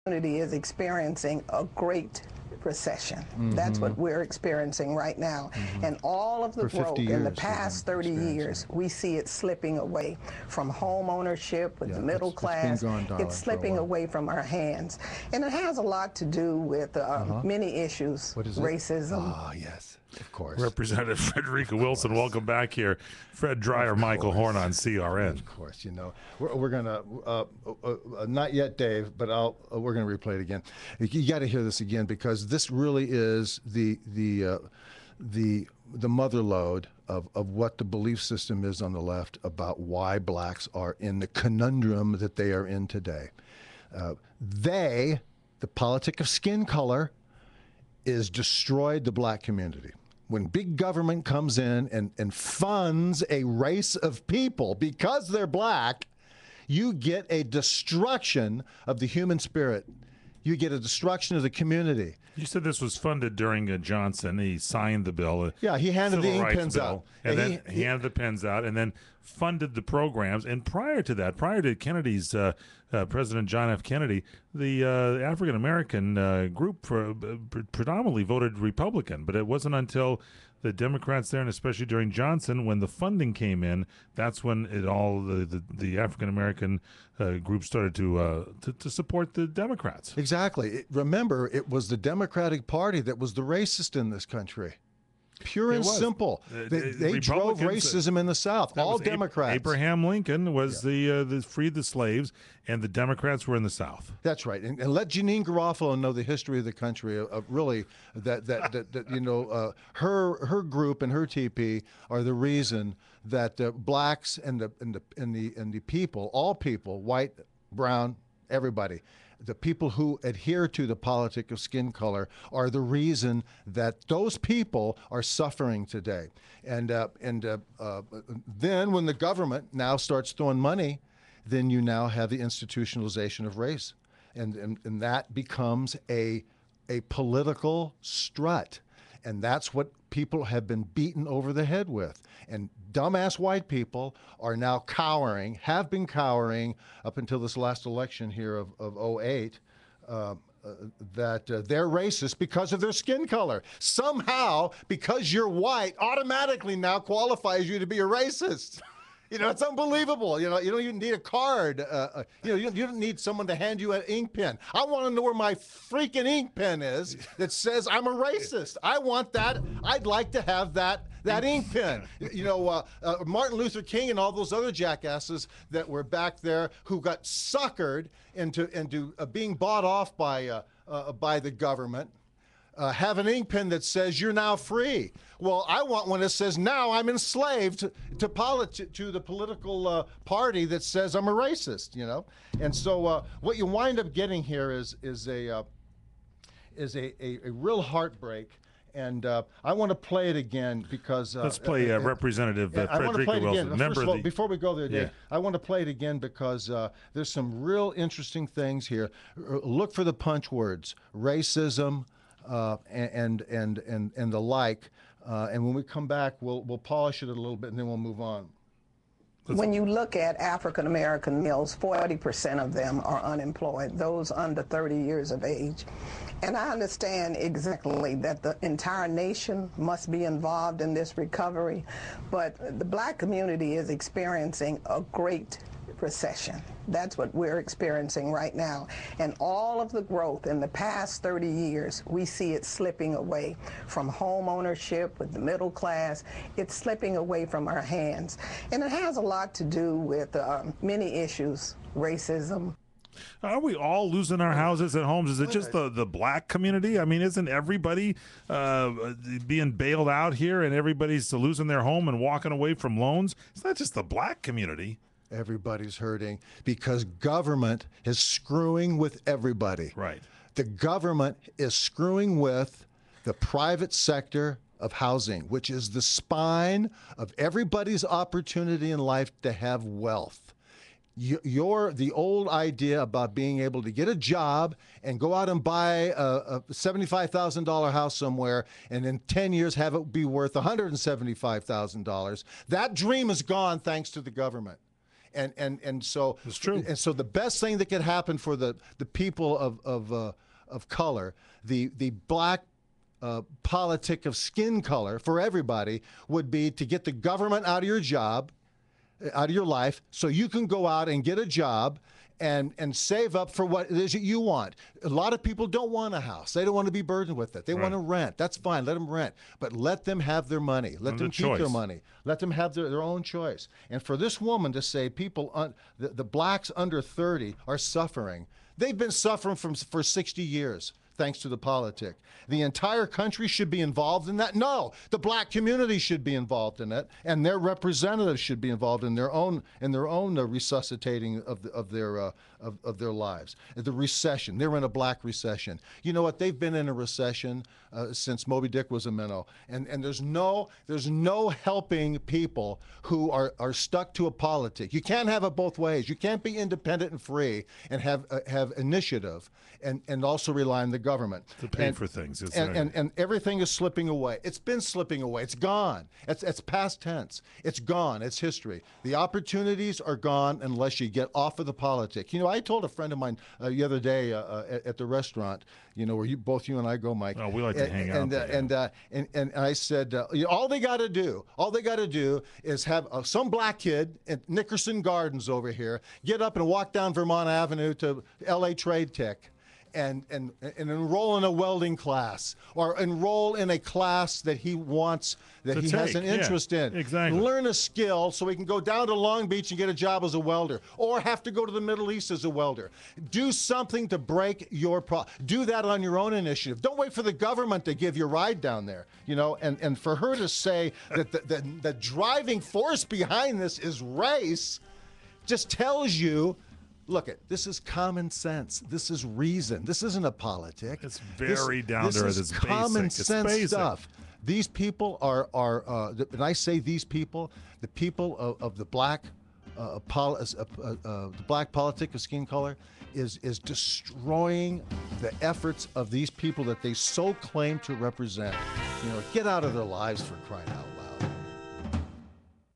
community is experiencing a great recession. That's what we're experiencing right now. And all of the growth in the past 30 years, we see it slipping away from home ownership with the middle class. It's slipping away from our hands. And it has a lot to do with many issues, racism. Ah, yes, of course. Representative Frederica Wilson, welcome back here. Fred Dreyer, Michael Horn on CRN. Of course, you know, we're going to, not yet, Dave, but we're going to replay it again. You got to hear this again, because this really is the mother lode of what the belief system is on the left about why blacks are in the conundrum that they are in today. The politic of skin color is destroyed the black community. When big government comes in and funds a race of people because they're black, you get a destruction of the human spirit. You get a destruction of the community. You said this was funded during Johnson. He signed the bill. Yeah, he handed the ink pens out. And then he handed the pens out and then funded the programs. And prior to that, prior to Kennedy's, President John F. Kennedy, the African-American group predominantly voted Republican. But it wasn't until the Democrats there, and especially during Johnson, when the funding came in, that's when it all the African-American group started to support the Democrats. Exactly. Remember, it was the Democratic Party that was the racist in this country. Pure and simple. They drove racism in the South. All Democrats. Abraham Lincoln was the freed the slaves, and the Democrats were in the South. That's right. And let Janine Garofalo know the history of the country. Of really that you know, her group and her TP are the reason that blacks and the people, all people, white, brown, everybody, the people who adhere to the politic of skin color are the reason that those people are suffering today. And then when the government now starts throwing money, then you now have the institutionalization of race. And that becomes a political strut. And that's what people have been beaten over the head with. And dumbass white people are now cowering, have been cowering up until this last election here of 08, that they're racist because of their skin color. Somehow, because you're white, automatically now qualifies you to be a racist. You know, it's unbelievable. You know, you don't even need a card. You know, you don't need someone to hand you an ink pen. I want to know where my freaking ink pen is that says I'm a racist. I want that. I'd like to have that ink pen. You know, Martin Luther King and all those other jackasses that were back there who got suckered into being bought off by the government. Have an ink pen that says you're now free. Well, I want one that says now I'm enslaved to the political party that says I'm a racist. You know, and so what you wind up getting here is a real heartbreak. And I want to play it again because let's play Representative Frederica Wilson. First of all, before we go there, Dave, I want to play it again because there's some real interesting things here. Look for the punch words: racism. And the like, and when we come back, we'll polish it a little bit, and then we'll move on. When you look at African American males, 40% of them are unemployed, those under 30 years of age. And I understand exactly that the entire nation must be involved in this recovery, but the black community is experiencing a great recession. That's what we're experiencing right now. And all of the growth in the past 30 years, we see it slipping away from home ownership with the middle class. It's slipping away from our hands. And it has a lot to do with many issues, racism. Are we all losing our houses and homes? Is it just the black community? I mean, isn't everybody being bailed out here and everybody's losing their home and walking away from loans? It's not just the black community. Everybody's hurting because government is screwing with everybody. Right. The government is screwing with the private sector of housing, which is the spine of everybody's opportunity in life to have wealth. The old idea about being able to get a job and go out and buy a $75,000 house somewhere and in 10 years have it be worth $175,000, that dream is gone thanks to the government. And so it's true. And so the best thing that could happen for the people of color, the black politic of skin color for everybody, would be to get the government out of your job, out of your life, so you can go out and get a job and save up for what it is that you want. A lot of people don't want a house. They don't want to be burdened with it. They want to rent. That's fine. Let them rent. But let them have their money. Let them keep their money. Let them have their own choice. And for this woman to say people, the blacks under 30 are suffering. They've been suffering for 60 years. Thanks to the politic. The entire country should be involved in that? No, the black community should be involved in it, and their representatives should be involved in their own resuscitating of their lives. The recession, they're in a black recession. You know what? They've been in a recession since Moby Dick was a minnow, and there's no helping people who are stuck to a politic. You can't have it both ways. You can't be independent and free and have initiative and also rely on the government to pay for things. And everything is slipping away. It's been slipping away. It's gone. It's past tense. It's gone. It's history. The opportunities are gone unless you get off of the politic. You know, I told a friend of mine the other day at the restaurant, you know, where both you and I go, Mike. Oh, we like to hang out. And I said, all they got to do is have some black kid at Nickerson Gardens over here get up and walk down Vermont Avenue to L.A. Trade Tech. And enroll in a welding class, or enroll in a class that he wants, that he has an interest in. Exactly. Learn a skill so he can go down to Long Beach and get a job as a welder, or have to go to the Middle East as a welder. Do something to break your do that on your own initiative. Don't wait for the government to give you a ride down there. You know, and for her to say that the driving force behind this is race just tells you, look, this is common sense. This is reason. This isn't a politic. It's very down there. This is common sense stuff. These people are and I say these people, the people of the black the black politic of skin color is destroying the efforts of these people that they so claim to represent. You know, get out of their lives, for crying out loud.